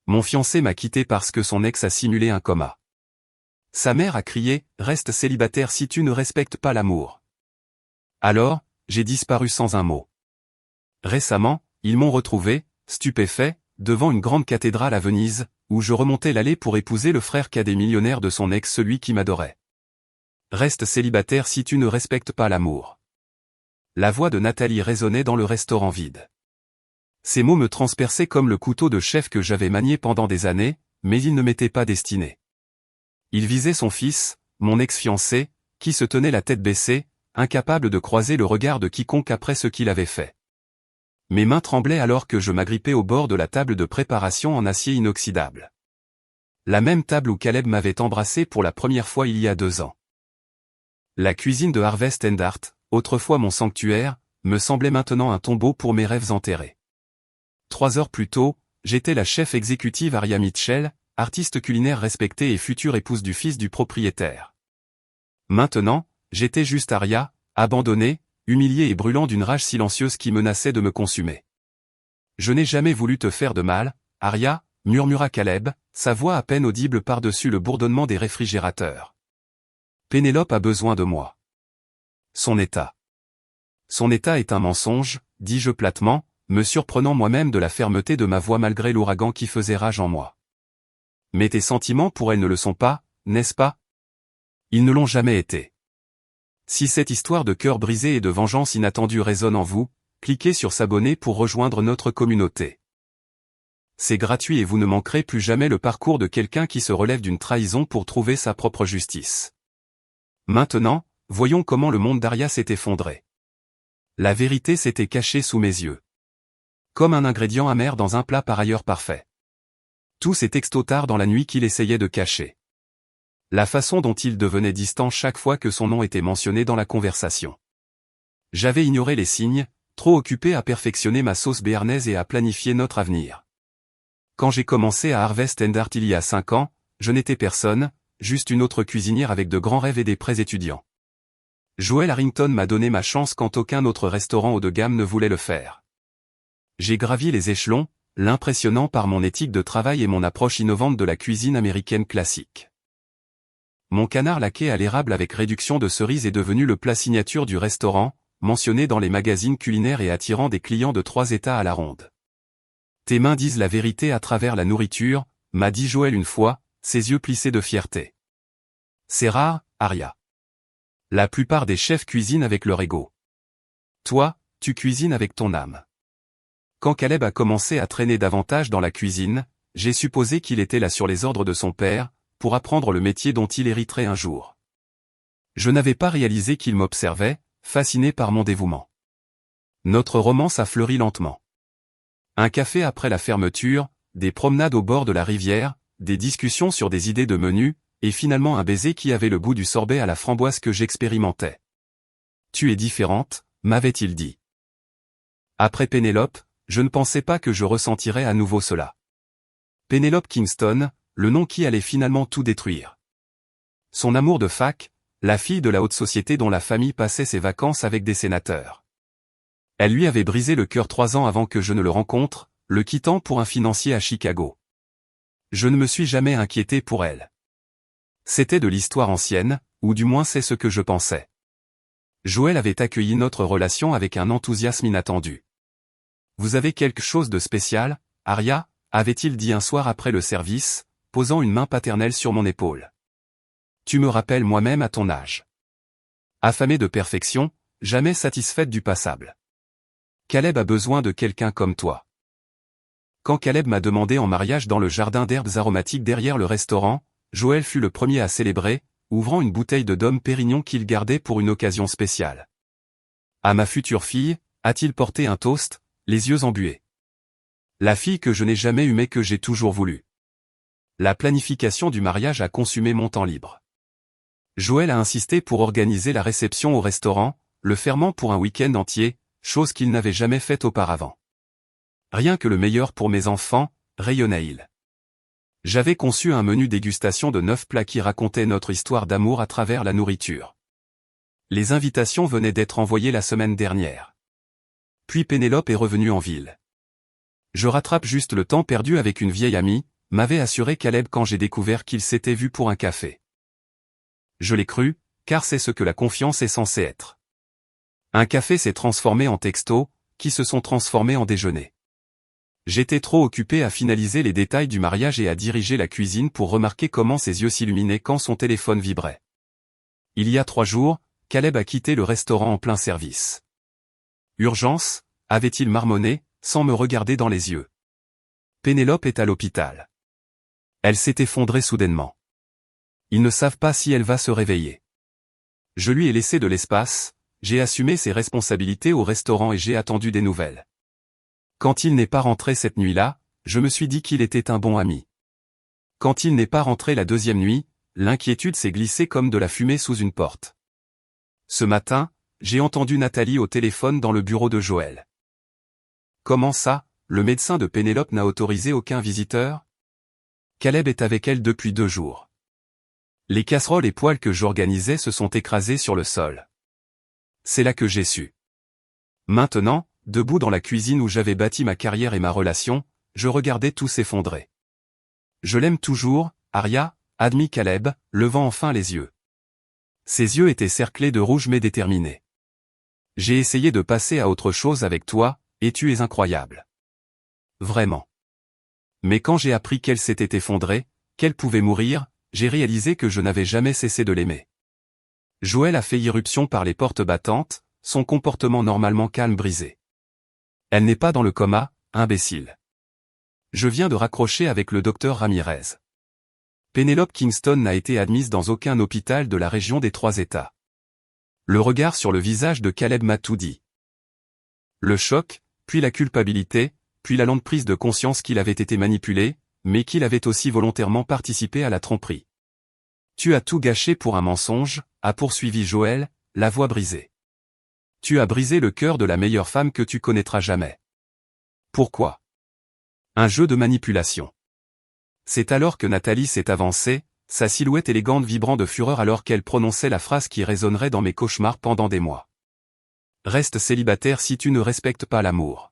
Mon fiancé m'a quitté parce que son ex a simulé un coma. Sa mère a crié « Reste célibataire si tu ne respectes pas l'amour ». Alors, j'ai disparu sans un mot. Récemment, ils m'ont retrouvé, stupéfait, devant une grande cathédrale à Venise, où je remontais l'allée pour épouser le frère cadet millionnaire de son ex, celui qui m'adorait. Reste célibataire si tu ne respectes pas l'amour. La voix de Nathalie résonnait dans le restaurant vide. Ces mots me transperçaient comme le couteau de chef que j'avais manié pendant des années, mais ils ne m'étaient pas destinés. Il visait son fils, mon ex-fiancé, qui se tenait la tête baissée, incapable de croiser le regard de quiconque après ce qu'il avait fait. Mes mains tremblaient alors que je m'agrippais au bord de la table de préparation en acier inoxydable. La même table où Caleb m'avait embrassé pour la première fois il y a 2 ans. La cuisine de Harvest & Art, autrefois mon sanctuaire, me semblait maintenant un tombeau pour mes rêves enterrés. 3 heures plus tôt, j'étais la chef exécutive Aria Mitchell, artiste culinaire respectée et future épouse du fils du propriétaire. Maintenant, j'étais juste Aria, abandonnée, humiliée et brûlant d'une rage silencieuse qui menaçait de me consumer. Je n'ai jamais voulu te faire de mal, Aria, murmura Caleb, sa voix à peine audible par-dessus le bourdonnement des réfrigérateurs. Pénélope a besoin de moi. Son état. Son état est un mensonge, dis-je platement, me surprenant moi-même de la fermeté de ma voix malgré l'ouragan qui faisait rage en moi. Mais tes sentiments pour elle ne le sont pas, n'est-ce pas? Ils ne l'ont jamais été. Si cette histoire de cœur brisé et de vengeance inattendue résonne en vous, cliquez sur s'abonner pour rejoindre notre communauté. C'est gratuit et vous ne manquerez plus jamais le parcours de quelqu'un qui se relève d'une trahison pour trouver sa propre justice. Maintenant, voyons comment le monde d'Aria s'est effondré. La vérité s'était cachée sous mes yeux. Comme un ingrédient amer dans un plat par ailleurs parfait. Tout s'est texto tard dans la nuit qu'il essayait de cacher. La façon dont il devenait distant chaque fois que son nom était mentionné dans la conversation. J'avais ignoré les signes, trop occupé à perfectionner ma sauce béarnaise et à planifier notre avenir. Quand j'ai commencé à Harvest & Art il y a 5 ans, je n'étais personne, juste une autre cuisinière avec de grands rêves et des prêts étudiants. Joel Harrington m'a donné ma chance quand aucun autre restaurant haut de gamme ne voulait le faire. J'ai gravi les échelons, l'impressionnant par mon éthique de travail et mon approche innovante de la cuisine américaine classique. Mon canard laqué à l'érable avec réduction de cerises est devenu le plat signature du restaurant, mentionné dans les magazines culinaires et attirant des clients de 3 États à la ronde. Tes mains disent la vérité à travers la nourriture, m'a dit Joël une fois, ses yeux plissés de fierté. C'est rare, Aria. La plupart des chefs cuisinent avec leur ego. Toi, tu cuisines avec ton âme. Quand Caleb a commencé à traîner davantage dans la cuisine, j'ai supposé qu'il était là sur les ordres de son père, pour apprendre le métier dont il hériterait un jour. Je n'avais pas réalisé qu'il m'observait, fasciné par mon dévouement. Notre romance a fleuri lentement. Un café après la fermeture, des promenades au bord de la rivière, des discussions sur des idées de menu, et finalement un baiser qui avait le goût du sorbet à la framboise que j'expérimentais. Tu es différente, m'avait-il dit. Après Pénélope, je ne pensais pas que je ressentirais à nouveau cela. Pénélope Kingston, le nom qui allait finalement tout détruire. Son amour de fac, la fille de la haute société dont la famille passait ses vacances avec des sénateurs. Elle lui avait brisé le cœur 3 ans avant que je ne le rencontre, le quittant pour un financier à Chicago. Je ne me suis jamais inquiété pour elle. C'était de l'histoire ancienne, ou du moins c'est ce que je pensais. Joël avait accueilli notre relation avec un enthousiasme inattendu. Vous avez quelque chose de spécial, Aria, avait-il dit un soir après le service, posant une main paternelle sur mon épaule. Tu me rappelles moi-même à ton âge. Affamée de perfection, jamais satisfaite du passable. Caleb a besoin de quelqu'un comme toi. Quand Caleb m'a demandé en mariage dans le jardin d'herbes aromatiques derrière le restaurant, Joël fut le premier à célébrer, ouvrant une bouteille de Dom Pérignon qu'il gardait pour une occasion spéciale. À ma future fille, a-t-il porté un toast, les yeux embués. La fille que je n'ai jamais eue mais que j'ai toujours voulu. La planification du mariage a consumé mon temps libre. Joël a insisté pour organiser la réception au restaurant, le fermant pour un week-end entier, chose qu'il n'avait jamais faite auparavant. Rien que le meilleur pour mes enfants, rayonna-il. J'avais conçu un menu dégustation de 9 plats qui racontait notre histoire d'amour à travers la nourriture. Les invitations venaient d'être envoyées la semaine dernière. Puis Pénélope est revenue en ville. Je rattrape juste le temps perdu avec une vieille amie, m'avait assuré Caleb quand j'ai découvert qu'il s'était vu pour un café. Je l'ai cru, car c'est ce que la confiance est censée être. Un café s'est transformé en texto, qui se sont transformés en déjeuner. J'étais trop occupé à finaliser les détails du mariage et à diriger la cuisine pour remarquer comment ses yeux s'illuminaient quand son téléphone vibrait. Il y a 3 jours, Caleb a quitté le restaurant en plein service. Urgence, avait-il marmonné, sans me regarder dans les yeux. Pénélope est à l'hôpital. Elle s'est effondrée soudainement. Ils ne savent pas si elle va se réveiller. Je lui ai laissé de l'espace, j'ai assumé ses responsabilités au restaurant et j'ai attendu des nouvelles. Quand il n'est pas rentré cette nuit-là, je me suis dit qu'il était un bon ami. Quand il n'est pas rentré la 2e nuit, l'inquiétude s'est glissée comme de la fumée sous une porte. Ce matin, j'ai entendu Nathalie au téléphone dans le bureau de Joël. Comment ça, le médecin de Pénélope n'a autorisé aucun visiteur? Caleb est avec elle depuis 2 jours. Les casseroles et poêles que j'organisais se sont écrasés sur le sol. C'est là que j'ai su. Maintenant, debout dans la cuisine où j'avais bâti ma carrière et ma relation, je regardais tout s'effondrer. Je l'aime toujours, Aria, admit Caleb, levant enfin les yeux. Ses yeux étaient cerclés de rouge mais déterminés. J'ai essayé de passer à autre chose avec toi, et tu es incroyable. Vraiment. Mais quand j'ai appris qu'elle s'était effondrée, qu'elle pouvait mourir, j'ai réalisé que je n'avais jamais cessé de l'aimer. Joël a fait irruption par les portes battantes, son comportement normalement calme brisé. Elle n'est pas dans le coma, imbécile. Je viens de raccrocher avec le docteur Ramirez. Pénélope Kingston n'a été admise dans aucun hôpital de la région des 3 États. Le regard sur le visage de Caleb m'a tout dit. Le choc, puis la culpabilité, puis la lente prise de conscience qu'il avait été manipulé, mais qu'il avait aussi volontairement participé à la tromperie. Tu as tout gâché pour un mensonge, a poursuivi Joël, la voix brisée. Tu as brisé le cœur de la meilleure femme que tu connaîtras jamais. Pourquoi? Un jeu de manipulation. C'est alors que Nathalie s'est avancée, sa silhouette élégante vibrant de fureur alors qu'elle prononçait la phrase qui résonnerait dans mes cauchemars pendant des mois. Reste célibataire si tu ne respectes pas l'amour.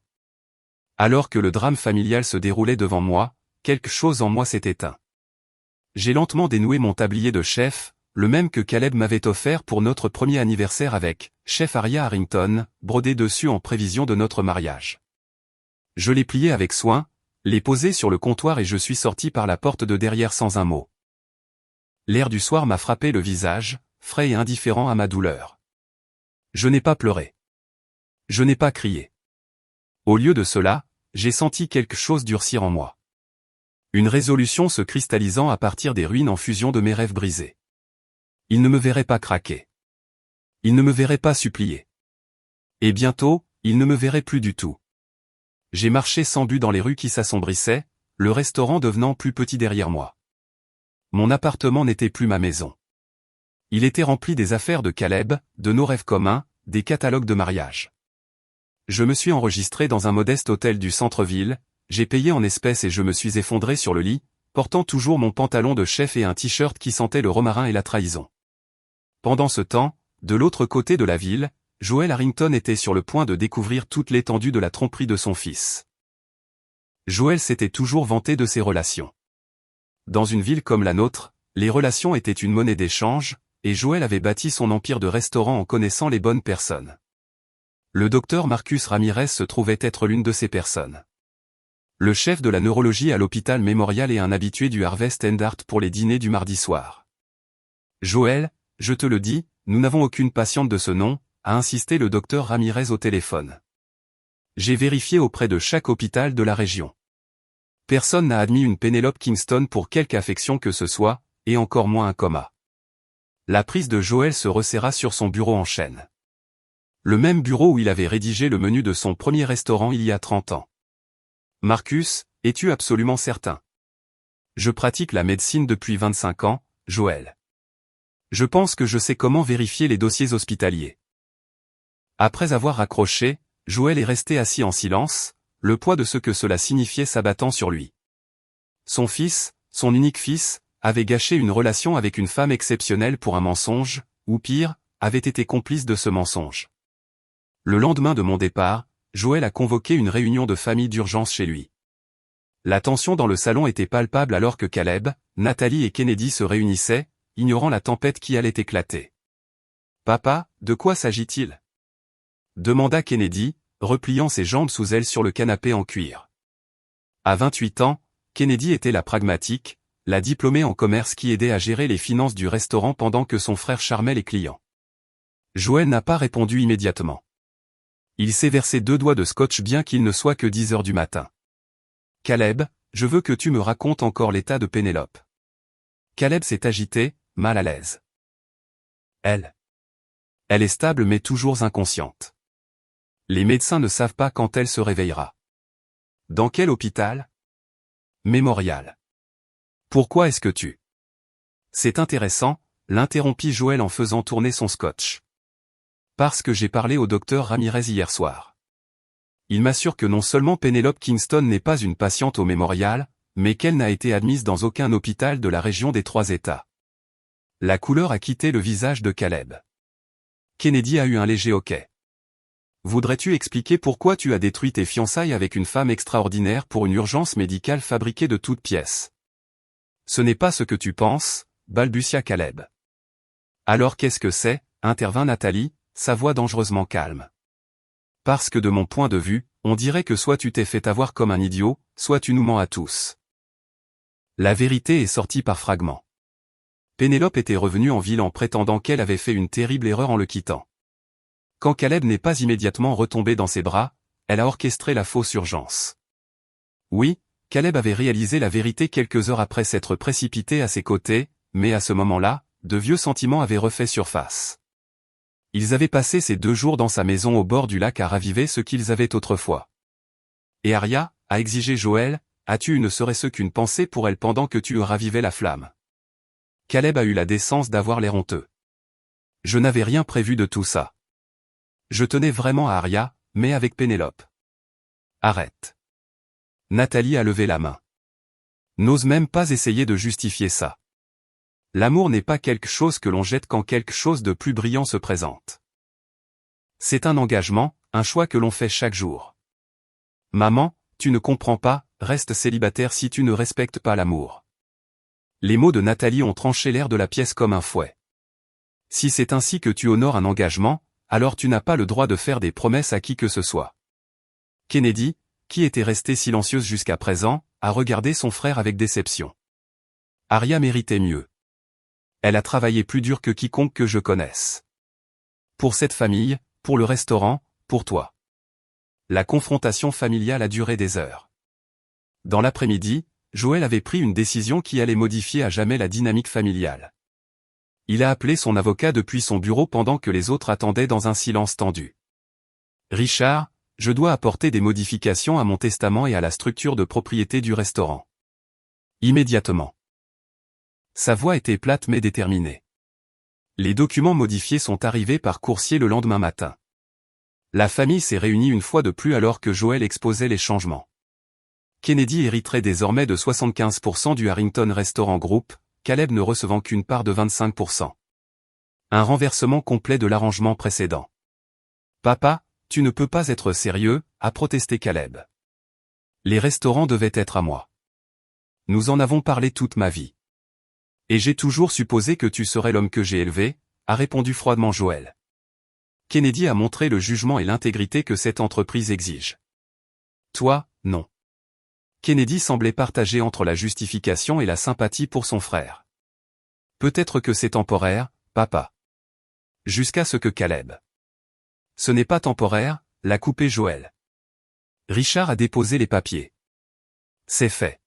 Alors que le drame familial se déroulait devant moi, quelque chose en moi s'est éteint. J'ai lentement dénoué mon tablier de chef, le même que Caleb m'avait offert pour notre premier anniversaire avec chef Aria Harrington, brodé dessus en prévision de notre mariage. Je l'ai plié avec soin, l'ai posé sur le comptoir et je suis sorti par la porte de derrière sans un mot. L'air du soir m'a frappé le visage, frais et indifférent à ma douleur. Je n'ai pas pleuré. Je n'ai pas crié. Au lieu de cela, j'ai senti quelque chose durcir en moi. Une résolution se cristallisant à partir des ruines en fusion de mes rêves brisés. Il ne me verrait pas craquer. Il ne me verrait pas supplier. Et bientôt, il ne me verrait plus du tout. J'ai marché sans but dans les rues qui s'assombrissaient, le restaurant devenant plus petit derrière moi. Mon appartement n'était plus ma maison. Il était rempli des affaires de Caleb, de nos rêves communs, des catalogues de mariage. Je me suis enregistré dans un modeste hôtel du centre-ville, j'ai payé en espèces et je me suis effondré sur le lit, portant toujours mon pantalon de chef et un t-shirt qui sentait le romarin et la trahison. Pendant ce temps, de l'autre côté de la ville, Joël Harrington était sur le point de découvrir toute l'étendue de la tromperie de son fils. Joël s'était toujours vanté de ses relations. Dans une ville comme la nôtre, les relations étaient une monnaie d'échange, et Joël avait bâti son empire de restaurants en connaissant les bonnes personnes. Le docteur Marcus Ramirez se trouvait être l'une de ces personnes. Le chef de la neurologie à l'hôpital Mémorial et un habitué du Harvest and Art pour les dîners du mardi soir. Joël, je te le dis, nous n'avons aucune patiente de ce nom, a insisté le docteur Ramirez au téléphone. J'ai vérifié auprès de chaque hôpital de la région. Personne n'a admis une Pénélope Kingston pour quelque affection que ce soit, et encore moins un coma. La prise de Joël se resserra sur son bureau en chêne. Le même bureau où il avait rédigé le menu de son premier restaurant il y a 30 ans. Marcus, es-tu absolument certain? Je pratique la médecine depuis 25 ans, Joël. Je pense que je sais comment vérifier les dossiers hospitaliers. Après avoir raccroché, Joël est resté assis en silence, le poids de ce que cela signifiait s'abattant sur lui. Son fils, son unique fils, avait gâché une relation avec une femme exceptionnelle pour un mensonge, ou pire, avait été complice de ce mensonge. Le lendemain de mon départ, Joël a convoqué une réunion de famille d'urgence chez lui. La tension dans le salon était palpable alors que Caleb, Nathalie et Kennedy se réunissaient, ignorant la tempête qui allait éclater. « Papa, de quoi s'agit-il » demanda Kennedy, repliant ses jambes sous elle sur le canapé en cuir. À 28 ans, Kennedy était la pragmatique, la diplômée en commerce qui aidait à gérer les finances du restaurant pendant que son frère charmait les clients. Joël n'a pas répondu immédiatement. Il s'est versé 2 doigts de scotch bien qu'il ne soit que 10 heures du matin. « Caleb, je veux que tu me racontes encore l'état de Pénélope. » Caleb s'est agité, mal à l'aise. Elle est stable mais toujours inconsciente. Les médecins ne savent pas quand elle se réveillera. Dans quel hôpital? Mémorial. Pourquoi est-ce que tu... C'est intéressant, l'interrompit Joël en faisant tourner son scotch. Parce que j'ai parlé au docteur Ramirez hier soir. Il m'assure que non seulement Pénélope Kingston n'est pas une patiente au Mémorial, mais qu'elle n'a été admise dans aucun hôpital de la région des 3 États. La couleur a quitté le visage de Caleb. Kennedy a eu un léger hoquet. Voudrais-tu expliquer pourquoi tu as détruit tes fiançailles avec une femme extraordinaire pour une urgence médicale fabriquée de toutes pièces? Ce n'est pas ce que tu penses, balbutia Caleb. Alors qu'est-ce que c'est, intervint Nathalie, sa voix dangereusement calme. Parce que de mon point de vue, on dirait que soit tu t'es fait avoir comme un idiot, soit tu nous mens à tous. La vérité est sortie par fragments. Pénélope était revenue en ville en prétendant qu'elle avait fait une terrible erreur en le quittant. Quand Caleb n'est pas immédiatement retombé dans ses bras, elle a orchestré la fausse urgence. Oui, Caleb avait réalisé la vérité quelques heures après s'être précipité à ses côtés, mais à ce moment-là, de vieux sentiments avaient refait surface. Ils avaient passé ces 2 jours dans sa maison au bord du lac à raviver ce qu'ils avaient autrefois. Et Aria, a exigé Joël, as-tu eu ne serait-ce qu'une pensée pour elle pendant que tu ravivais la flamme? Caleb a eu la décence d'avoir l'air honteux. Je n'avais rien prévu de tout ça. Je tenais vraiment à Aria, mais avec Pénélope. Arrête. Nathalie a levé la main. N'ose même pas essayer de justifier ça. L'amour n'est pas quelque chose que l'on jette quand quelque chose de plus brillant se présente. C'est un engagement, un choix que l'on fait chaque jour. Maman, tu ne comprends pas, reste célibataire si tu ne respectes pas l'amour. Les mots de Nathalie ont tranché l'air de la pièce comme un fouet. Si c'est ainsi que tu honores un engagement, alors tu n'as pas le droit de faire des promesses à qui que ce soit. Kennedy, qui était restée silencieuse jusqu'à présent, a regardé son frère avec déception. Aria méritait mieux. Elle a travaillé plus dur que quiconque que je connaisse. Pour cette famille, pour le restaurant, pour toi. La confrontation familiale a duré des heures. Dans l'après-midi, Joël avait pris une décision qui allait modifier à jamais la dynamique familiale. Il a appelé son avocat depuis son bureau pendant que les autres attendaient dans un silence tendu. « Richard, je dois apporter des modifications à mon testament et à la structure de propriété du restaurant. » Immédiatement. Sa voix était plate mais déterminée. Les documents modifiés sont arrivés par coursier le lendemain matin. La famille s'est réunie une fois de plus alors que Joël exposait les changements. Kennedy hériterait désormais de 75% du Harrington Restaurant Group, Caleb ne recevant qu'une part de 25%. Un renversement complet de l'arrangement précédent. « Papa, tu ne peux pas être sérieux », a protesté Caleb. « Les restaurants devaient être à moi. Nous en avons parlé toute ma vie. Et j'ai toujours supposé que tu serais l'homme que j'ai élevé », a répondu froidement Joël. Kennedy a montré le jugement et l'intégrité que cette entreprise exige. Toi, non. Kennedy semblait partager entre la justification et la sympathie pour son frère. Peut-être que c'est temporaire, papa. Jusqu'à ce que Caleb. Ce n'est pas temporaire, l'a coupé Joël. Richard a déposé les papiers. C'est fait.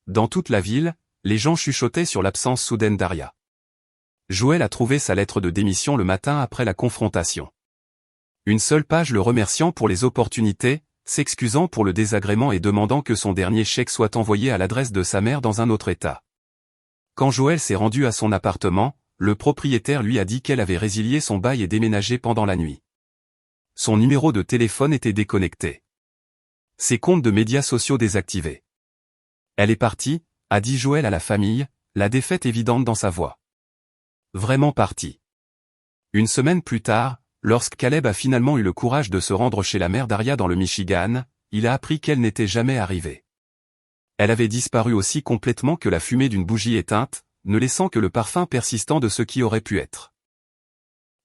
Dans toute la ville, les gens chuchotaient sur l'absence soudaine d'Aria. Joël a trouvé sa lettre de démission le matin après la confrontation. Une seule page le remerciant pour les opportunités, s'excusant pour le désagrément et demandant que son dernier chèque soit envoyé à l'adresse de sa mère dans un autre état. Quand Joël s'est rendu à son appartement, le propriétaire lui a dit qu'elle avait résilié son bail et déménagé pendant la nuit. Son numéro de téléphone était déconnecté. Ses comptes de médias sociaux désactivés. Elle est partie, a dit Joël à la famille, la défaite évidente dans sa voix. Vraiment partie. Une semaine plus tard, lorsque Caleb a finalement eu le courage de se rendre chez la mère d'Aria dans le Michigan, il a appris qu'elle n'était jamais arrivée. Elle avait disparu aussi complètement que la fumée d'une bougie éteinte, ne laissant que le parfum persistant de ce qui aurait pu être.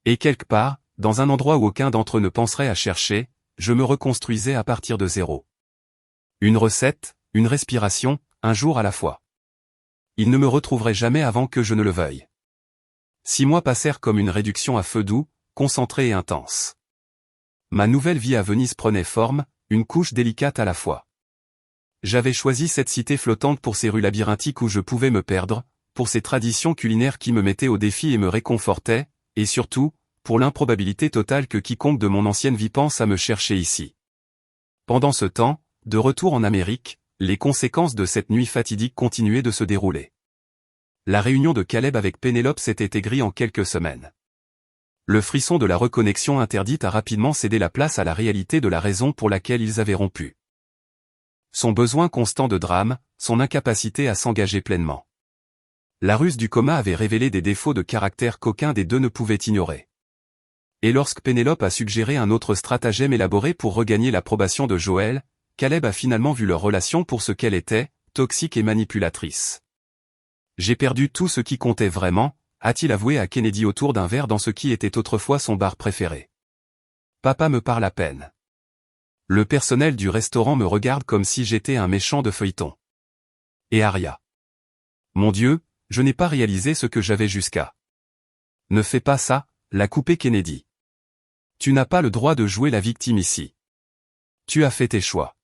Et quelque part, dans un endroit où aucun d'entre eux ne penserait à chercher, je me reconstruisais à partir de zéro. Une recette, une respiration, un jour à la fois. Il ne me retrouverait jamais avant que je ne le veuille. 6 mois passèrent comme une réduction à feu doux, concentrée et intense. Ma nouvelle vie à Venise prenait forme, une couche délicate à la fois. J'avais choisi cette cité flottante pour ses rues labyrinthiques où je pouvais me perdre, pour ses traditions culinaires qui me mettaient au défi et me réconfortaient, et surtout, pour l'improbabilité totale que quiconque de mon ancienne vie pense à me chercher ici. Pendant ce temps, de retour en Amérique, les conséquences de cette nuit fatidique continuaient de se dérouler. La réunion de Caleb avec Pénélope s'était aigrie en quelques semaines. Le frisson de la reconnexion interdite a rapidement cédé la place à la réalité de la raison pour laquelle ils avaient rompu. Son besoin constant de drame, son incapacité à s'engager pleinement. La ruse du coma avait révélé des défauts de caractère qu'aucun des deux ne pouvait ignorer. Et lorsque Pénélope a suggéré un autre stratagème élaboré pour regagner l'approbation de Joël, Caleb a finalement vu leur relation pour ce qu'elle était, toxique et manipulatrice. J'ai perdu tout ce qui comptait vraiment, a-t-il avoué à Kennedy autour d'un verre dans ce qui était autrefois son bar préféré. Papa me parle à peine. Le personnel du restaurant me regarde comme si j'étais un méchant de feuilleton. Et Aria. Mon Dieu, je n'ai pas réalisé ce que j'avais jusqu'à. Ne fais pas ça, l'a coupé Kennedy. Tu n'as pas le droit de jouer la victime ici. Tu as fait tes choix.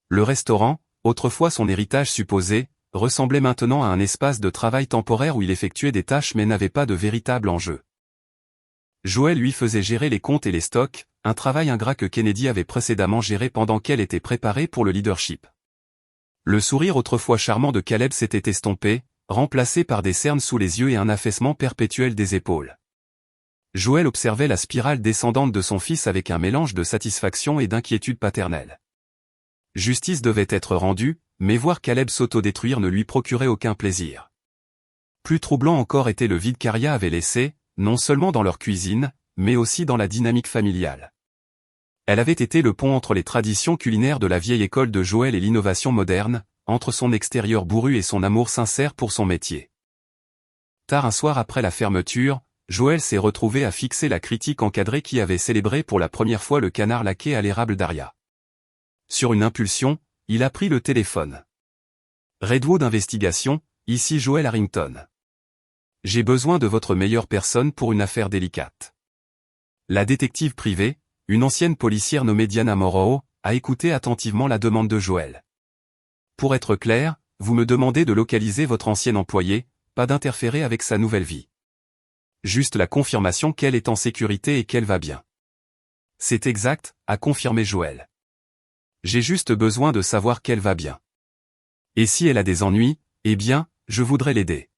Le restaurant, autrefois son héritage supposé, ressemblait maintenant à un espace de travail temporaire où il effectuait des tâches mais n'avait pas de véritable enjeu. Joël lui faisait gérer les comptes et les stocks, un travail ingrat que Kennedy avait précédemment géré pendant qu'elle était préparée pour le leadership. Le sourire autrefois charmant de Caleb s'était estompé, remplacé par des cernes sous les yeux et un affaissement perpétuel des épaules. Joël observait la spirale descendante de son fils avec un mélange de satisfaction et d'inquiétude paternelle. Justice devait être rendue, mais voir Caleb s'autodétruire ne lui procurait aucun plaisir. Plus troublant encore était le vide qu'Aria avait laissé, non seulement dans leur cuisine, mais aussi dans la dynamique familiale. Elle avait été le pont entre les traditions culinaires de la vieille école de Joël et l'innovation moderne, entre son extérieur bourru et son amour sincère pour son métier. Tard un soir après la fermeture, Joël s'est retrouvé à fixer la critique encadrée qui avait célébré pour la première fois le canard laqué à l'érable d'Aria. Sur une impulsion, il a pris le téléphone. Redwood Investigation, ici Joël Harrington. J'ai besoin de votre meilleure personne pour une affaire délicate. La détective privée, une ancienne policière nommée Diana Morrow, a écouté attentivement la demande de Joël. Pour être clair, vous me demandez de localiser votre ancien employé, pas d'interférer avec sa nouvelle vie. Juste la confirmation qu'elle est en sécurité et qu'elle va bien. C'est exact, a confirmé Joël. J'ai juste besoin de savoir qu'elle va bien. Et si elle a des ennuis, eh bien, je voudrais l'aider.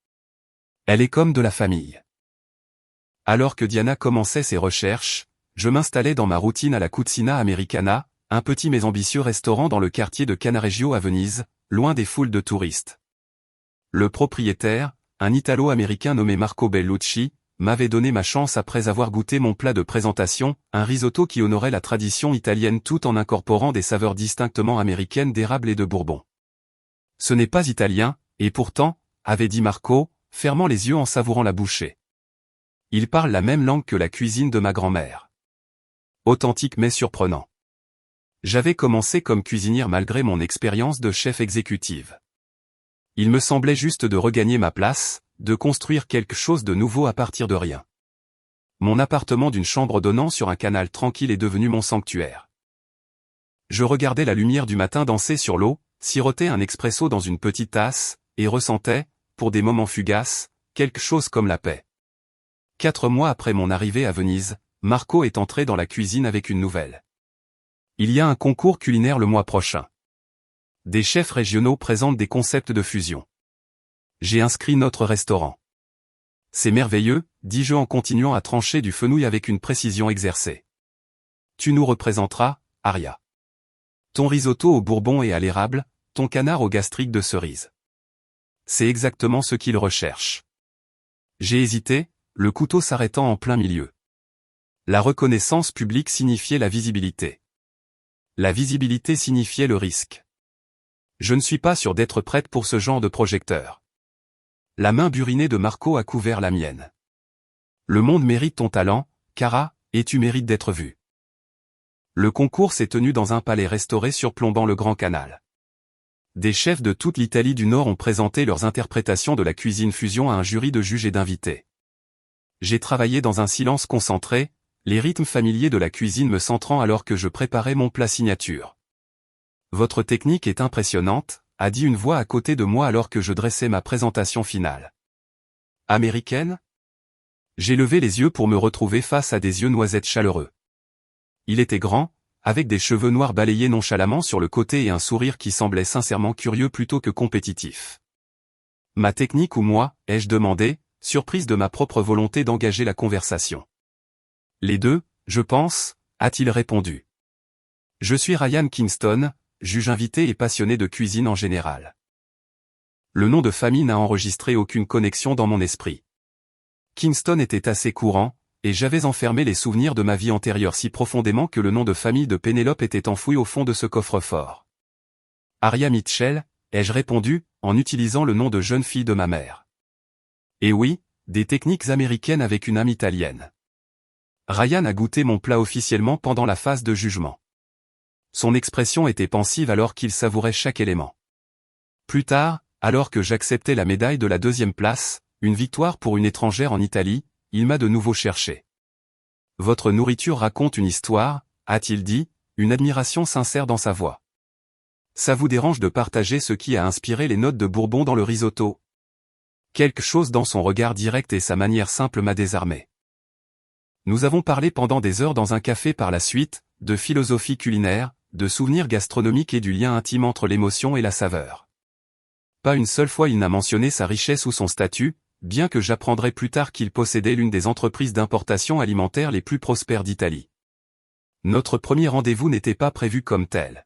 Elle est comme de la famille. Alors que Diana commençait ses recherches, je m'installais dans ma routine à la Cucina Americana, un petit mais ambitieux restaurant dans le quartier de Cannaregio à Venise, loin des foules de touristes. Le propriétaire, un Italo-américain nommé Marco Bellucci, m'avait donné ma chance après avoir goûté mon plat de présentation, un risotto qui honorait la tradition italienne tout en incorporant des saveurs distinctement américaines d'érable et de bourbon. Ce n'est pas italien, et pourtant, avait dit Marco, fermant les yeux en savourant la bouchée. Il parle la même langue que la cuisine de ma grand-mère. Authentique mais surprenant. J'avais commencé comme cuisinière malgré mon expérience de chef exécutive. Il me semblait juste de regagner ma place, de construire quelque chose de nouveau à partir de rien. Mon appartement d'une chambre donnant sur un canal tranquille est devenu mon sanctuaire. Je regardais la lumière du matin danser sur l'eau, sirotais un expresso dans une petite tasse, et ressentais, pour des moments fugaces, quelque chose comme la paix. 4 mois après mon arrivée à Venise, Marco est entré dans la cuisine avec une nouvelle. Il y a un concours culinaire le mois prochain. Des chefs régionaux présentent des concepts de fusion. J'ai inscrit notre restaurant. C'est merveilleux, dis-je en continuant à trancher du fenouil avec une précision exercée. Tu nous représenteras, Aria. Ton risotto au bourbon et à l'érable, ton canard au gastrique de cerise. C'est exactement ce qu'il recherche. J'ai hésité, le couteau s'arrêtant en plein milieu. La reconnaissance publique signifiait la visibilité. La visibilité signifiait le risque. Je ne suis pas sûr d'être prête pour ce genre de projecteur. La main burinée de Marco a couvert la mienne. Le monde mérite ton talent, Cara, et tu mérites d'être vue. Le concours s'est tenu dans un palais restauré surplombant le Grand Canal. Des chefs de toute l'Italie du Nord ont présenté leurs interprétations de la cuisine fusion à un jury de juges et d'invités. J'ai travaillé dans un silence concentré, les rythmes familiers de la cuisine me centrant alors que je préparais mon plat signature. Votre technique est impressionnante, a dit une voix à côté de moi alors que je dressais ma présentation finale. Américaine ? J'ai levé les yeux pour me retrouver face à des yeux noisettes chaleureux. Il était grand, avec des cheveux noirs balayés nonchalamment sur le côté et un sourire qui semblait sincèrement curieux plutôt que compétitif. Ma technique ou moi, ai-je demandé, surprise de ma propre volonté d'engager la conversation. Les deux, je pense, a-t-il répondu. Je suis Ryan Kingston, juge invité et passionné de cuisine en général. Le nom de famille n'a enregistré aucune connexion dans mon esprit. Kingston était assez courant, et j'avais enfermé les souvenirs de ma vie antérieure si profondément que le nom de famille de Pénélope était enfoui au fond de ce coffre-fort. Aria Mitchell, ai-je répondu, en utilisant le nom de jeune fille de ma mère. Et oui, des techniques américaines avec une âme italienne. Ryan a goûté mon plat officiellement pendant la phase de jugement. Son expression était pensive alors qu'il savourait chaque élément. Plus tard, alors que j'acceptais la médaille de la 2e place, une victoire pour une étrangère en Italie, il m'a de nouveau cherché. Votre nourriture raconte une histoire, a-t-il dit, une admiration sincère dans sa voix. Ça vous dérange de partager ce qui a inspiré les notes de Bourbon dans le risotto? Quelque chose dans son regard direct et sa manière simple m'a désarmé. Nous avons parlé pendant des heures dans un café par la suite, de philosophie culinaire, de souvenirs gastronomiques et du lien intime entre l'émotion et la saveur. Pas une seule fois il n'a mentionné sa richesse ou son statut, bien que j'apprendrai plus tard qu'il possédait l'une des entreprises d'importation alimentaire les plus prospères d'Italie. Notre premier rendez-vous n'était pas prévu comme tel.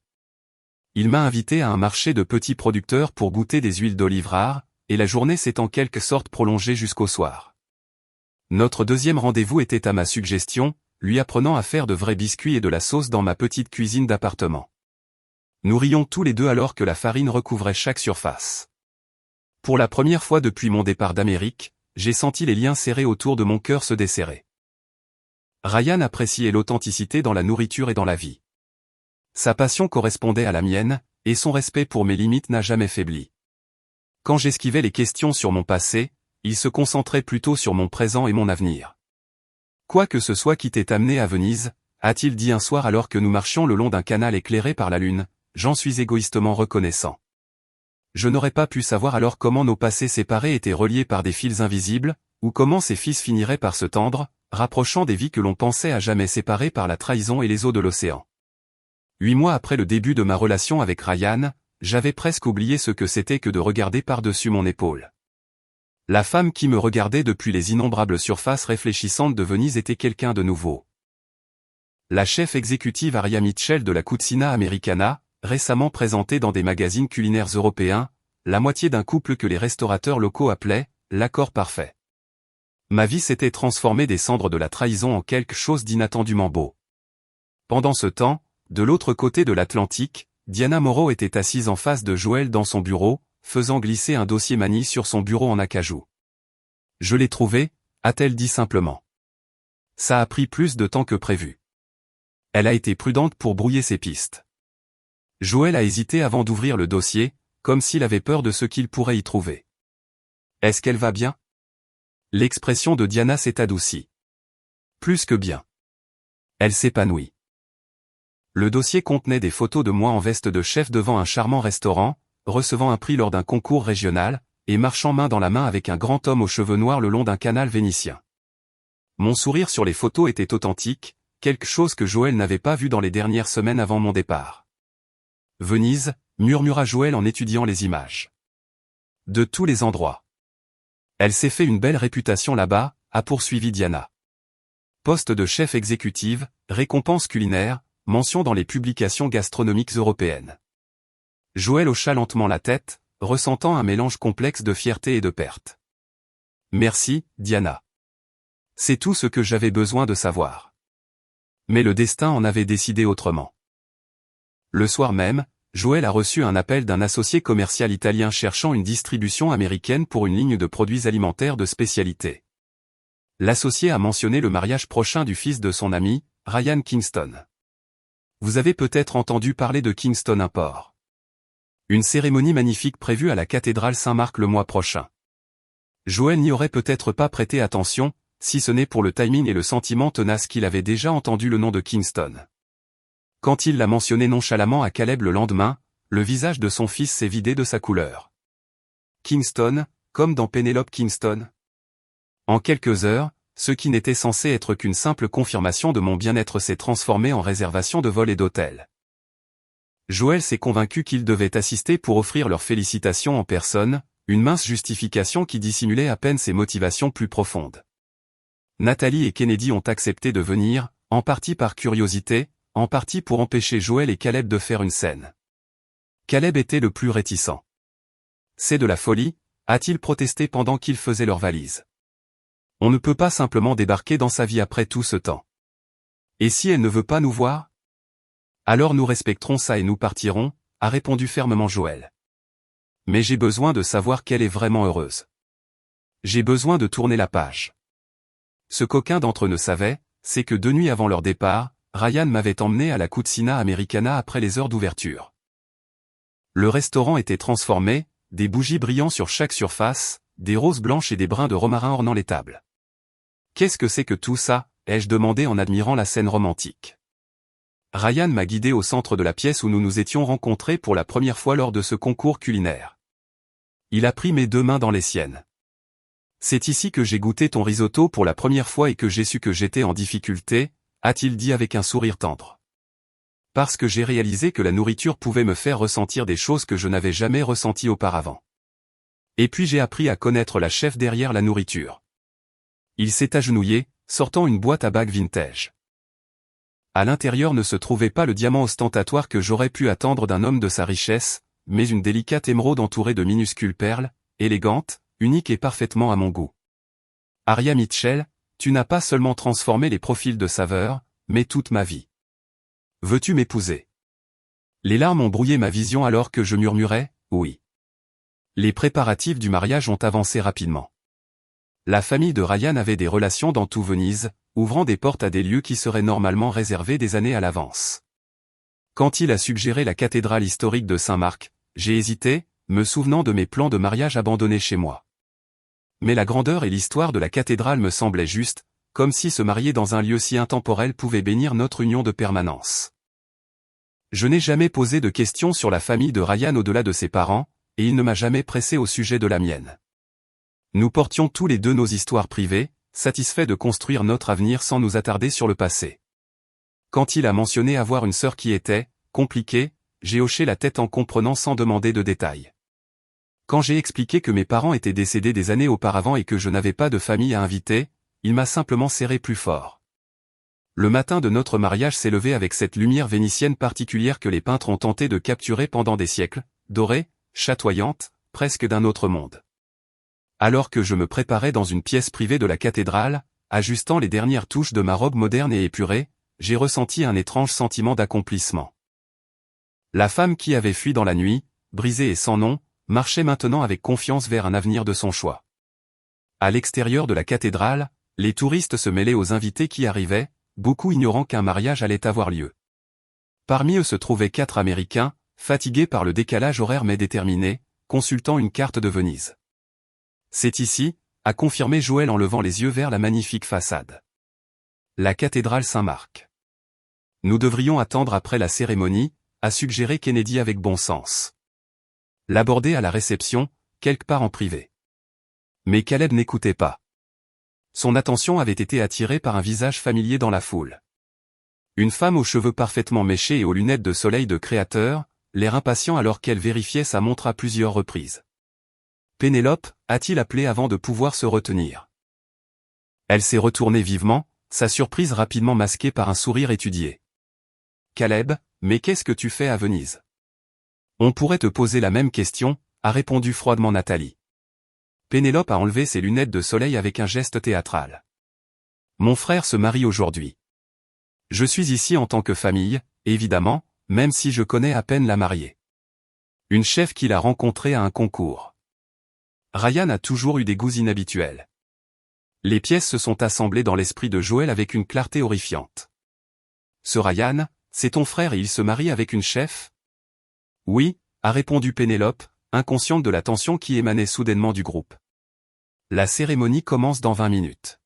Il m'a invité à un marché de petits producteurs pour goûter des huiles d'olive rares, et la journée s'est en quelque sorte prolongée jusqu'au soir. Notre deuxième rendez-vous était à ma suggestion, lui apprenant à faire de vrais biscuits et de la sauce dans ma petite cuisine d'appartement. Nous rions tous les deux alors que la farine recouvrait chaque surface. Pour la première fois depuis mon départ d'Amérique, j'ai senti les liens serrés autour de mon cœur se desserrer. Ryan appréciait l'authenticité dans la nourriture et dans la vie. Sa passion correspondait à la mienne, et son respect pour mes limites n'a jamais faibli. Quand j'esquivais les questions sur mon passé, il se concentrait plutôt sur mon présent et mon avenir. Quoi que ce soit qui t'ait amené à Venise, a-t-il dit un soir alors que nous marchions le long d'un canal éclairé par la lune, j'en suis égoïstement reconnaissant. Je n'aurais pas pu savoir alors comment nos passés séparés étaient reliés par des fils invisibles, ou comment ces fils finiraient par se tendre, rapprochant des vies que l'on pensait à jamais séparées par la trahison et les eaux de l'océan. 8 mois après le début de ma relation avec Ryan, j'avais presque oublié ce que c'était que de regarder par-dessus mon épaule. La femme qui me regardait depuis les innombrables surfaces réfléchissantes de Venise était quelqu'un de nouveau. La chef exécutive Aria Mitchell de la Cucina Americana, récemment présentée dans des magazines culinaires européens, la moitié d'un couple que les restaurateurs locaux appelaient « l'accord parfait ». Ma vie s'était transformée des cendres de la trahison en quelque chose d'inattendument beau. Pendant ce temps, de l'autre côté de l'Atlantique, Diana Moreau était assise en face de Joël dans son bureau, faisant glisser un dossier manie sur son bureau en acajou. « Je l'ai trouvé », a-t-elle dit simplement. Ça a pris plus de temps que prévu. Elle a été prudente pour brouiller ses pistes. Joël a hésité avant d'ouvrir le dossier, comme s'il avait peur de ce qu'il pourrait y trouver. Est-ce qu'elle va bien? L'expression de Diana s'est adoucie. Plus que bien. Elle s'épanouit. Le dossier contenait des photos de moi en veste de chef devant un charmant restaurant, recevant un prix lors d'un concours régional, et marchant main dans la main avec un grand homme aux cheveux noirs le long d'un canal vénitien. Mon sourire sur les photos était authentique, quelque chose que Joël n'avait pas vu dans les dernières semaines avant mon départ. Venise, murmura Joël en étudiant les images. De tous les endroits. Elle s'est fait une belle réputation là-bas, a poursuivi Diana. Poste de chef exécutive, récompense culinaire, mention dans les publications gastronomiques européennes. Joël hocha lentement la tête, ressentant un mélange complexe de fierté et de perte. Merci, Diana. C'est tout ce que j'avais besoin de savoir. Mais le destin en avait décidé autrement. Le soir même, Joël a reçu un appel d'un associé commercial italien cherchant une distribution américaine pour une ligne de produits alimentaires de spécialité. L'associé a mentionné le mariage prochain du fils de son ami, Ryan Kingston. Vous avez peut-être entendu parler de Kingston Import. Une cérémonie magnifique prévue à la cathédrale Saint-Marc le mois prochain. Joël n'y aurait peut-être pas prêté attention, si ce n'est pour le timing et le sentiment tenace qu'il avait déjà entendu le nom de Kingston. Quand il l'a mentionné nonchalamment à Caleb le lendemain, le visage de son fils s'est vidé de sa couleur. Kingston, comme dans Penelope Kingston. En quelques heures, ce qui n'était censé être qu'une simple confirmation de mon bien-être s'est transformé en réservation de vol et d'hôtel. Joël s'est convaincu qu'il devait assister pour offrir leurs félicitations en personne, une mince justification qui dissimulait à peine ses motivations plus profondes. Nathalie et Kennedy ont accepté de venir, en partie par curiosité, en partie pour empêcher Joël et Caleb de faire une scène. Caleb était le plus réticent. C'est de la folie, a-t-il protesté pendant qu'ils faisaient leurs valises. On ne peut pas simplement débarquer dans sa vie après tout ce temps. Et si elle ne veut pas nous voir? Alors nous respecterons ça et nous partirons, a répondu fermement Joël. Mais j'ai besoin de savoir qu'elle est vraiment heureuse. J'ai besoin de tourner la page. Ce qu'aucun d'entre eux ne savait, c'est que 2 nuits avant leur départ, Ryan m'avait emmené à la Cucina Americana après les heures d'ouverture. Le restaurant était transformé, des bougies brillant sur chaque surface, des roses blanches et des brins de romarin ornant les tables. Qu'est-ce que c'est que tout ça? Ai-je demandé en admirant la scène romantique. Ryan m'a guidé au centre de la pièce où nous nous étions rencontrés pour la première fois lors de ce concours culinaire. Il a pris mes 2 mains dans les siennes. C'est ici que j'ai goûté ton risotto pour la première fois et que j'ai su que j'étais en difficulté, a-t-il dit avec un sourire tendre. Parce que j'ai réalisé que la nourriture pouvait me faire ressentir des choses que je n'avais jamais ressenties auparavant. Et puis j'ai appris à connaître la chef derrière la nourriture. Il s'est agenouillé, sortant une boîte à bagues vintage. À l'intérieur ne se trouvait pas le diamant ostentatoire que j'aurais pu attendre d'un homme de sa richesse, mais une délicate émeraude entourée de minuscules perles, élégante, unique et parfaitement à mon goût. Aria Mitchell, tu n'as pas seulement transformé les profils de saveur, mais toute ma vie. Veux-tu m'épouser? Les larmes ont brouillé ma vision alors que je murmurais, oui. Les préparatifs du mariage ont avancé rapidement. La famille de Ryan avait des relations dans tout Venise, ouvrant des portes à des lieux qui seraient normalement réservés des années à l'avance. Quand il a suggéré la cathédrale historique de Saint-Marc, j'ai hésité, me souvenant de mes plans de mariage abandonnés chez moi. Mais la grandeur et l'histoire de la cathédrale me semblaient justes, comme si se marier dans un lieu si intemporel pouvait bénir notre union de permanence. Je n'ai jamais posé de questions sur la famille de Ryan au-delà de ses parents, et il ne m'a jamais pressé au sujet de la mienne. Nous portions tous les 2 nos histoires privées, satisfaits de construire notre avenir sans nous attarder sur le passé. Quand il a mentionné avoir une sœur qui était compliquée, j'ai hoché la tête en comprenant sans demander de détails. Quand j'ai expliqué que mes parents étaient décédés des années auparavant et que je n'avais pas de famille à inviter, il m'a simplement serré plus fort. Le matin de notre mariage s'est levé avec cette lumière vénitienne particulière que les peintres ont tenté de capturer pendant des siècles, dorée, chatoyante, presque d'un autre monde. Alors que je me préparais dans une pièce privée de la cathédrale, ajustant les dernières touches de ma robe moderne et épurée, j'ai ressenti un étrange sentiment d'accomplissement. La femme qui avait fui dans la nuit, brisée et sans nom, marchait maintenant avec confiance vers un avenir de son choix. À l'extérieur de la cathédrale, les touristes se mêlaient aux invités qui arrivaient, beaucoup ignorant qu'un mariage allait avoir lieu. Parmi eux se trouvaient 4 Américains, fatigués par le décalage horaire mais déterminés, consultant une carte de Venise. C'est ici, a confirmé Joël en levant les yeux vers la magnifique façade. La cathédrale Saint-Marc. Nous devrions attendre après la cérémonie, a suggéré Kennedy avec bon sens. L'aborder à la réception, quelque part en privé. Mais Caleb n'écoutait pas. Son attention avait été attirée par un visage familier dans la foule. Une femme aux cheveux parfaitement méchés et aux lunettes de soleil de créateur, l'air impatient alors qu'elle vérifiait sa montre à plusieurs reprises. Pénélope, a-t-il appelé avant de pouvoir se retenir. Elle s'est retournée vivement, sa surprise rapidement masquée par un sourire étudié. Caleb, mais qu'est-ce que tu fais à Venise? On pourrait te poser la même question, a répondu froidement Nathalie. Pénélope a enlevé ses lunettes de soleil avec un geste théâtral. Mon frère se marie aujourd'hui. Je suis ici en tant que famille, évidemment, même si je connais à peine la mariée. Une chef qu'il a rencontrée à un concours. Ryan a toujours eu des goûts inhabituels. Les pièces se sont assemblées dans l'esprit de Joël avec une clarté horrifiante. Ce Ryan, c'est ton frère et il se marie avec une chef? Oui, a répondu Pénélope, inconsciente de la tension qui émanait soudainement du groupe. La cérémonie commence dans 20 minutes.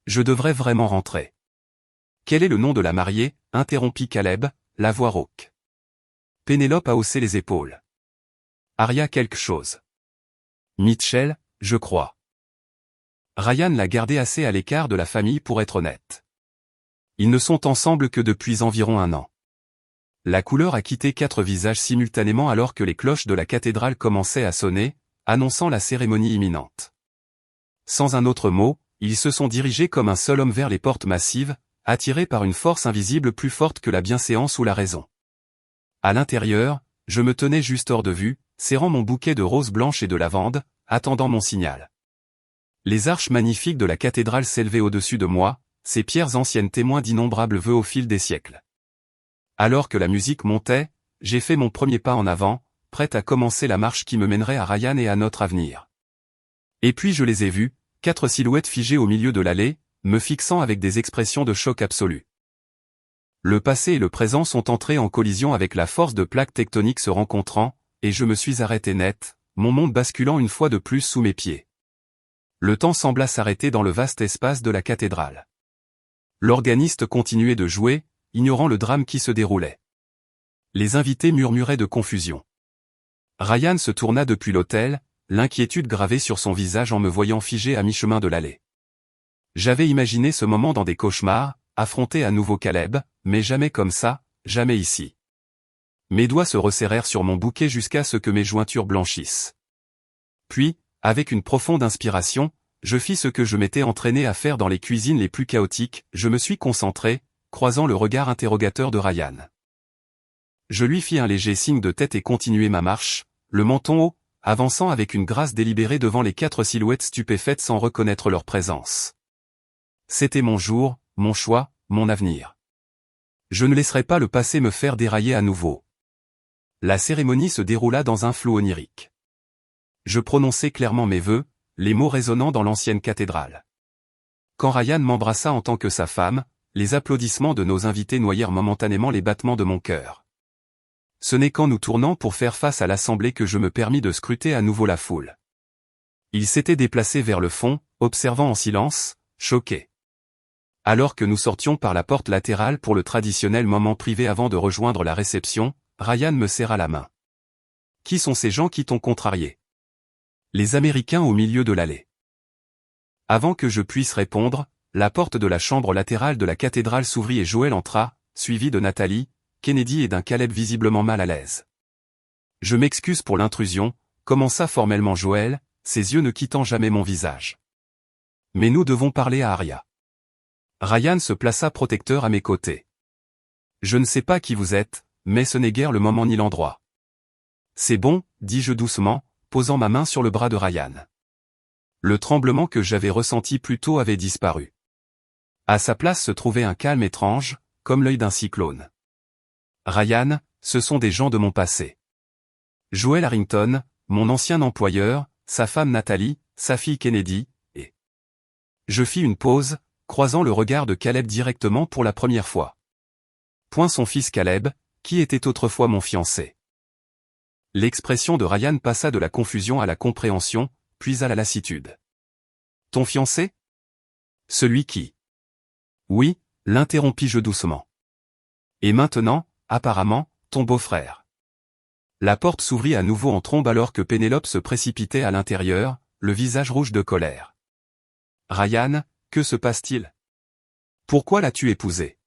Je devrais vraiment rentrer. Quel est le nom de la mariée? Interrompit Caleb, la voix rauque. Pénélope a haussé les épaules. Arya quelque chose. Mitchell, je crois. Ryan l'a gardé assez à l'écart de la famille pour être honnête. Ils ne sont ensemble que depuis environ 1 an. La couleur a quitté 4 visages simultanément alors que les cloches de la cathédrale commençaient à sonner, annonçant la cérémonie imminente. Sans un autre mot, ils se sont dirigés comme un seul homme vers les portes massives, attirés par une force invisible plus forte que la bienséance ou la raison. À l'intérieur, je me tenais juste hors de vue, serrant mon bouquet de roses blanches et de lavande, attendant mon signal. Les arches magnifiques de la cathédrale s'élevaient au-dessus de moi, ces pierres anciennes témoins d'innombrables vœux au fil des siècles. Alors que la musique montait, j'ai fait mon premier pas en avant, prêt à commencer la marche qui me mènerait à Ryan et à notre avenir. Et puis je les ai vus, 4 silhouettes figées au milieu de l'allée, me fixant avec des expressions de choc absolu. Le passé et le présent sont entrés en collision avec la force de plaques tectoniques se rencontrant, et je me suis arrêté net, mon monde basculant une fois de plus sous mes pieds. Le temps sembla s'arrêter dans le vaste espace de la cathédrale. L'organiste continuait de jouer, ignorant le drame qui se déroulait. Les invités murmuraient de confusion. Ryan se tourna depuis l'autel, l'inquiétude gravée sur son visage en me voyant figé à mi-chemin de l'allée. J'avais imaginé ce moment dans des cauchemars, affronter à nouveau Caleb, mais jamais comme ça, jamais ici. Mes doigts se resserrèrent sur mon bouquet jusqu'à ce que mes jointures blanchissent. Puis, avec une profonde inspiration, je fis ce que je m'étais entraîné à faire dans les cuisines les plus chaotiques, je me suis concentré, croisant le regard interrogateur de Ryan. Je lui fis un léger signe de tête et continuai ma marche, le menton haut, avançant avec une grâce délibérée devant les 4 silhouettes stupéfaites sans reconnaître leur présence. C'était mon jour, mon choix, mon avenir. Je ne laisserai pas le passé me faire dérailler à nouveau. La cérémonie se déroula dans un flou onirique. Je prononçai clairement mes vœux, les mots résonnant dans l'ancienne cathédrale. Quand Ryan m'embrassa en tant que sa femme, les applaudissements de nos invités noyèrent momentanément les battements de mon cœur. Ce n'est qu'en nous tournant pour faire face à l'assemblée que je me permis de scruter à nouveau la foule. Ils s'étaient déplacés vers le fond, observant en silence, choqués. Alors que nous sortions par la porte latérale pour le traditionnel moment privé avant de rejoindre la réception, Ryan me serra la main. « Qui sont ces gens qui t'ont contrarié ?» Les Américains au milieu de l'allée. Avant que je puisse répondre, la porte de la chambre latérale de la cathédrale s'ouvrit et Joël entra, suivi de Nathalie, Kennedy et d'un Caleb visiblement mal à l'aise. « Je m'excuse pour l'intrusion », commença formellement Joël, ses yeux ne quittant jamais mon visage. « Mais nous devons parler à Arya. » Ryan se plaça protecteur à mes côtés. « Je ne sais pas qui vous êtes, mais ce n'est guère le moment ni l'endroit. »« C'est bon, dis-je doucement, posant ma main sur le bras de Ryan. Le tremblement que j'avais ressenti plus tôt avait disparu. À sa place se trouvait un calme étrange, comme l'œil d'un cyclone. Ryan, ce sont des gens de mon passé. Joel Harrington, mon ancien employeur, sa femme Nathalie, sa fille Kennedy, et... Je fis une pause, croisant le regard de Caleb directement pour la première fois. Point son fils Caleb, qui était autrefois mon fiancé. L'expression de Ryan passa de la confusion à la compréhension, puis à la lassitude. Ton fiancé? Celui qui... Oui, l'interrompis-je doucement. Et maintenant, apparemment, ton beau-frère. La porte s'ouvrit à nouveau en trombe alors que Pénélope se précipitait à l'intérieur, le visage rouge de colère. Ryan, que se passe-t-il? Pourquoi l'as-tu épousée?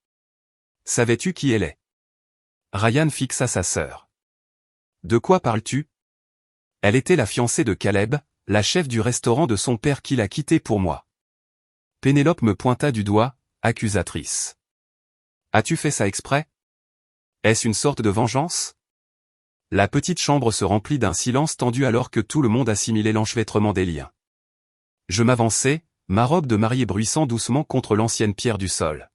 Savais-tu qui elle est? Ryan fixa sa sœur. De quoi parles-tu? Elle était la fiancée de Caleb, la chef du restaurant de son père qui l'a quitté pour moi. Pénélope me pointa du doigt, accusatrice. As-tu fait ça exprès? Est-ce une sorte de vengeance? La petite chambre se remplit d'un silence tendu alors que tout le monde assimilait l'enchevêtrement des liens. Je m'avançai, ma robe de mariée bruissant doucement contre l'ancienne pierre du sol.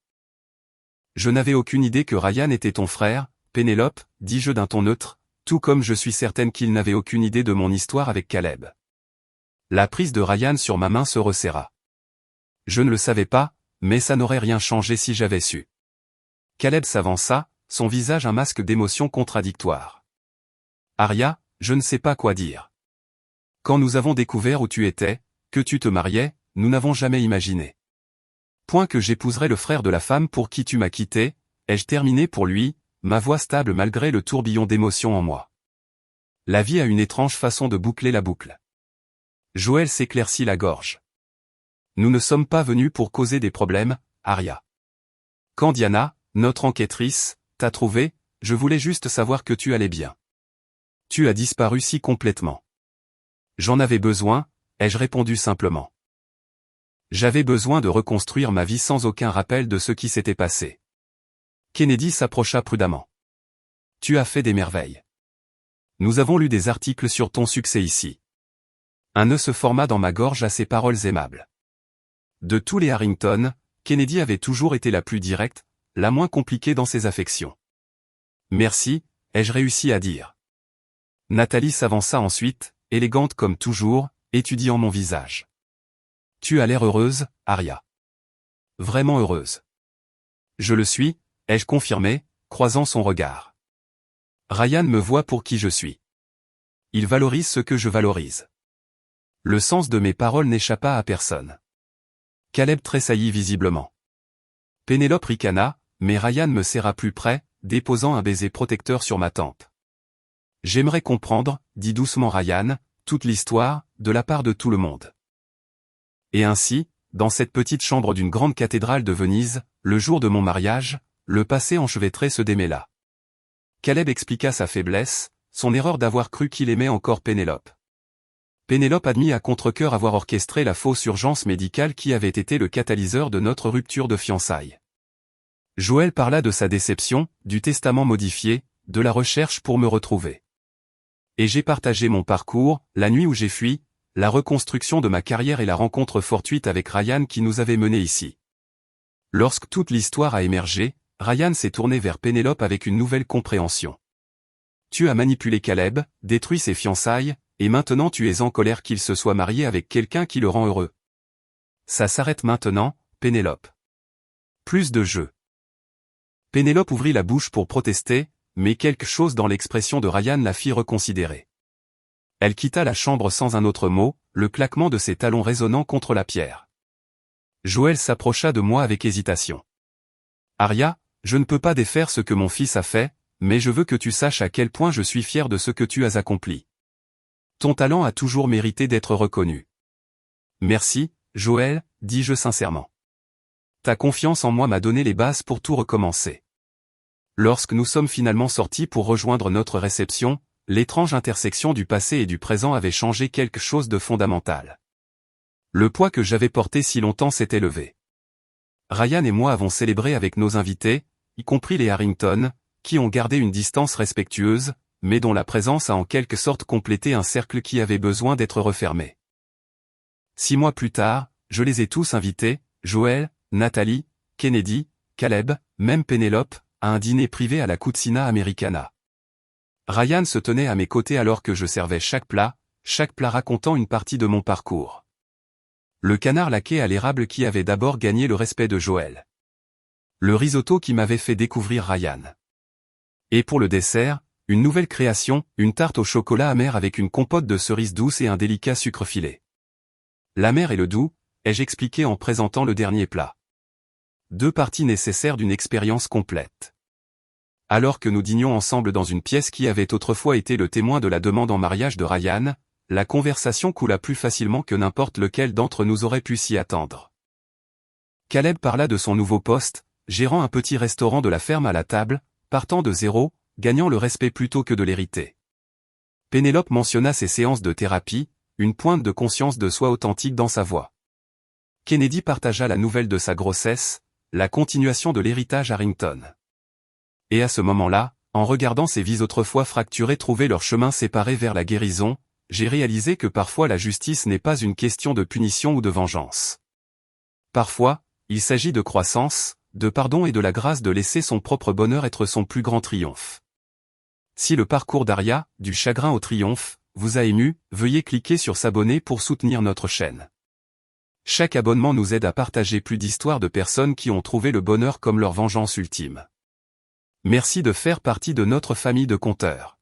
Je n'avais aucune idée que Ryan était ton frère, Pénélope, dis-je d'un ton neutre, Tout comme je suis certaine qu'il n'avait aucune idée de mon histoire avec Caleb. La prise de Ryan sur ma main se resserra. Je ne le savais pas, mais ça n'aurait rien changé si j'avais su. Caleb s'avança, son visage un masque d'émotions contradictoires. Arya, je ne sais pas quoi dire. Quand nous avons découvert où tu étais, que tu te mariais, nous n'avons jamais imaginé. Point que j'épouserais le frère de la femme pour qui tu m'as quitté, ai-je terminé pour lui, ma voix stable malgré le tourbillon d'émotions en moi. La vie a une étrange façon de boucler la boucle. Joël s'éclaircit la gorge. Nous ne sommes pas venus pour causer des problèmes, Arya. Quand Diana, notre enquêtrice, t'a trouvé, je voulais juste savoir que tu allais bien. Tu as disparu si complètement. J'en avais besoin, ai-je répondu simplement. J'avais besoin de reconstruire ma vie sans aucun rappel de ce qui s'était passé. Kennedy s'approcha prudemment. Tu as fait des merveilles. Nous avons lu des articles sur ton succès ici. Un nœud se forma dans ma gorge à ces paroles aimables. De tous les Harrington, Kennedy avait toujours été la plus directe, la moins compliquée dans ses affections. Merci, ai-je réussi à dire. Nathalie s'avança ensuite, élégante comme toujours, étudiant mon visage. Tu as l'air heureuse, Arya. Vraiment heureuse. Je le suis, ai-je confirmé, croisant son regard. Ryan me voit pour qui je suis. Il valorise ce que je valorise. Le sens de mes paroles n'échappa à personne. Caleb tressaillit visiblement. Pénélope ricana, mais Ryan me serra plus près, déposant un baiser protecteur sur ma tempe. J'aimerais comprendre, dit doucement Ryan, toute l'histoire, de la part de tout le monde. Et ainsi, dans cette petite chambre d'une grande cathédrale de Venise, le jour de mon mariage, le passé enchevêtré se démêla. Caleb expliqua sa faiblesse, son erreur d'avoir cru qu'il aimait encore Pénélope. Pénélope admit à contre-cœur avoir orchestré la fausse urgence médicale qui avait été le catalyseur de notre rupture de fiançailles. Joël parla de sa déception, du testament modifié, de la recherche pour me retrouver. Et j'ai partagé mon parcours, la nuit où j'ai fui, la reconstruction de ma carrière et la rencontre fortuite avec Ryan qui nous avait menés ici. Lorsque toute l'histoire a émergé, Ryan s'est tourné vers Pénélope avec une nouvelle compréhension. Tu as manipulé Caleb, détruit ses fiançailles, et maintenant tu es en colère qu'il se soit marié avec quelqu'un qui le rend heureux. Ça s'arrête maintenant, Pénélope. Plus de jeu. Pénélope ouvrit la bouche pour protester, mais quelque chose dans l'expression de Ryan la fit reconsidérer. Elle quitta la chambre sans un autre mot, le claquement de ses talons résonnant contre la pierre. Joël s'approcha de moi avec hésitation. Arya, je ne peux pas défaire ce que mon fils a fait, mais je veux que tu saches à quel point je suis fier de ce que tu as accompli. Ton talent a toujours mérité d'être reconnu. Merci, Joël, dis-je sincèrement. Ta confiance en moi m'a donné les bases pour tout recommencer. Lorsque nous sommes finalement sortis pour rejoindre notre réception, l'étrange intersection du passé et du présent avait changé quelque chose de fondamental. Le poids que j'avais porté si longtemps s'était levé. Ryan et moi avons célébré avec nos invités, y compris les Harrington, qui ont gardé une distance respectueuse, mais dont la présence a en quelque sorte complété un cercle qui avait besoin d'être refermé. 6 mois plus tard, je les ai tous invités, Joël, Nathalie, Kennedy, Caleb, même Pénélope, à un dîner privé à la Cucina Americana. Ryan se tenait à mes côtés alors que je servais chaque plat racontant une partie de mon parcours. Le canard laqué à l'érable qui avait d'abord gagné le respect de Joël. Le risotto qui m'avait fait découvrir Ryan. Et pour le dessert, une nouvelle création, une tarte au chocolat amer avec une compote de cerises douces et un délicat sucre filé. L'amer et le doux, ai-je expliqué en présentant le dernier plat. 2 parties nécessaires d'une expérience complète. Alors que nous dînions ensemble dans une pièce qui avait autrefois été le témoin de la demande en mariage de Ryan, la conversation coula plus facilement que n'importe lequel d'entre nous aurait pu s'y attendre. Caleb parla de son nouveau poste, gérant un petit restaurant de la ferme à la table, partant de zéro, gagnant le respect plutôt que de l'hériter. Pénélope mentionna ses séances de thérapie, une pointe de conscience de soi authentique dans sa voix. Kennedy partagea la nouvelle de sa grossesse, la continuation de l'héritage Harrington. Et à ce moment-là, en regardant ces vies autrefois fracturées trouver leur chemin séparé vers la guérison, j'ai réalisé que parfois la justice n'est pas une question de punition ou de vengeance. Parfois, il s'agit de croissance, de pardon et de la grâce de laisser son propre bonheur être son plus grand triomphe. Si le parcours d'Aria, du chagrin au triomphe, vous a ému, veuillez cliquer sur s'abonner pour soutenir notre chaîne. Chaque abonnement nous aide à partager plus d'histoires de personnes qui ont trouvé le bonheur comme leur vengeance ultime. Merci de faire partie de notre famille de conteurs.